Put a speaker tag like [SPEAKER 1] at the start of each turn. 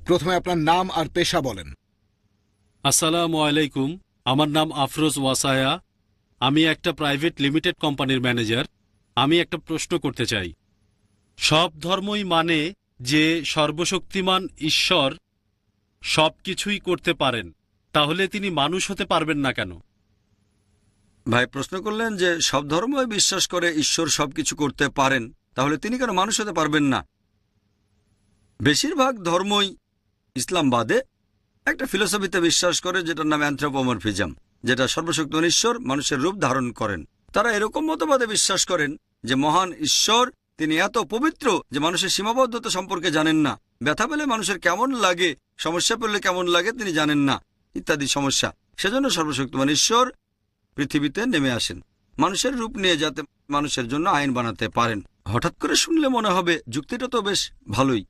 [SPEAKER 1] প্রথমে আপনার নাম আর পেশা বলেন।
[SPEAKER 2] আসসালামু আলাইকুম, আমার নাম আফরোজ ওয়াসায়া। আমি একটা প্রাইভেট লিমিটেড কোম্পানির ম্যানেজার। আমি একটা প্রশ্ন করতে চাই। সব ধর্মই মানে যে সর্বশক্তিমান ঈশ্বর সব কিছুই করতে পারেন, তাহলে তিনি মানুষ হতে পারবেন না কেন?
[SPEAKER 3] ভাই প্রশ্ন করলেন যে সব ধর্মই বিশ্বাস করে ঈশ্বর সবকিছু করতে পারেন, তাহলে তিনি কেন মানুষ হতে পারবেন না? বেশিরভাগ ধর্মই, ইসলাম বাদে, একটা ফিলোসফিতে বিশ্বাস করে যেটার নাম অ্যানথ্রোপোমরফিজম, যেটা সর্বশক্তিমান ঈশ্বর মানুষের রূপ ধারণ করেন। তারা এরকম মতবাদে বিশ্বাস করেন যে মহান ঈশ্বর তিনি এত পবিত্র যে মানুষের সীমাবদ্ধতা সম্পর্কে জানেন না, ব্যথা পেলে মানুষের কেমন লাগে, সমস্যা পেলে কেমন লাগে তিনি জানেন না, ইত্যাদি সমস্যা। সেজন্য সর্বশক্তিমান ঈশ্বর পৃথিবীতে নেমে আসেন মানুষের রূপ নিয়ে, যাতে মানুষের জন্য আইন বানাতে পারেন। হঠাৎ করে শুনলে মনে হবে যুক্তিটা তো বেশ ভালোই,